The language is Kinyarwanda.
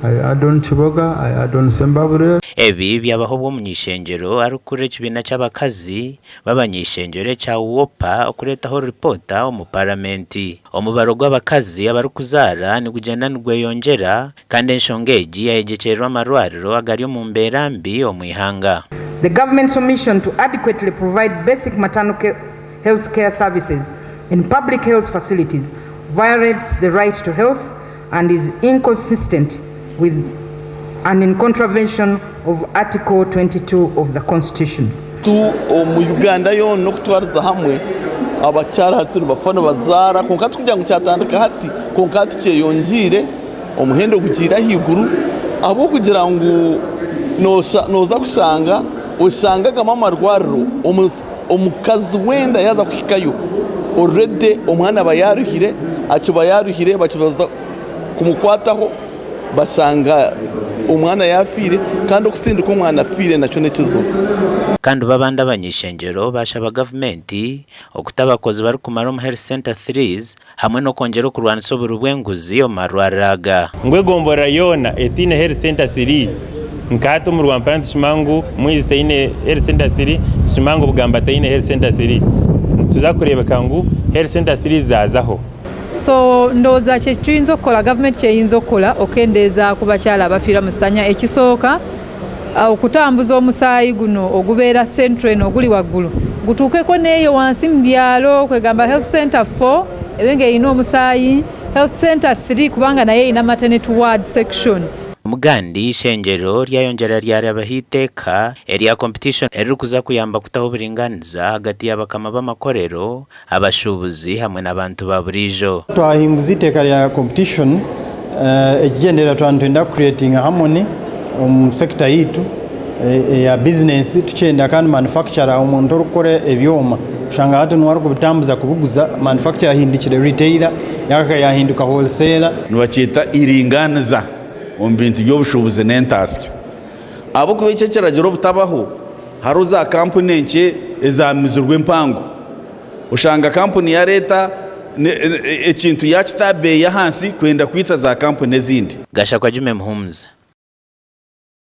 I add on Chiboga, I add on Zimbabwe. Ebi byabaho Abany'eishengyero ari kure kibina cy'abakazi b'Abany'eishengyero cya wopa okuretaho reporta mu parliamenti omubaro gw'abakazi abarukuzara ni kugenda nigweyongera kandi enshongeji yayegekerwa amarwariro agari mu mberambi omwihanga. The government's omission to adequately provide basic maternal health care services in public health facilities violates the right to health and is inconsistent with and in contravention of Article 22 of the Constitution. Mu Uganda yo no kutwariza hamwe abacyara haturi bafana bazara konkati kugira ngo cyatandika hati konkati cye yongire omuhendo gugira higuru abo kugira ngo noza kusanga ushangaga mama rwariro omukazi wenda yaza kwikayo already omwana bayaruhire acuba yaruhire bacubaza kumukwataho basanga umwana yafire kandi okusinduka umwana afire naco nekizo. Kandi babandi Abany'eishengyero bashaba gavumenti okutabakozi bari kumara mu health center 3s hamwe no kongera kurwanisa uburubwenguzi omarwaraga ngwegombora yona etine health center 3 nkato mu Rwanda tushimangu mwizi taine health center 3 tushimangu bugamba taine health center 3 tuzakureba kangu health center 3 zazaho. So ndoza kye tuyinza okukola government kyeyinza okukola okendeza ku bakyala abafira musanya ekisooka okutambuza omusaayi guno ogubeera central oguli waggulu gutuukeko neeyo wansi mu byalo kwegamba health center 4 ebenge erina omusaayi health center 3 kubanga naye erina maternity ward section. Mugandi ishengyero lyayongera lyarabahiteka area competition erikuza kuyamba kutaho buringaniza hagati y'abakama b'amakorero abashubuzi hamwe n'abantu ba burijo. Twahimbuza iteka lya competition ekigendera twantenda creating harmony sector yitu ya business tuchenda kandi manufacturer omuntu orukore ebyoma shanga hatu nwari kubitambuza kubuguza manufacturer hindukire retailer yaka yahinduka wholesaler nubachita iringaniza ombintu by'obushobozi n'entask abo kubike kiragiro butabaho haruza company nke ezamizurwe mpango ushanga company ya leta ekintu yakitabe ya hansi kwenda kwita za company ezindi. Gasha kwa Jume Mhumza.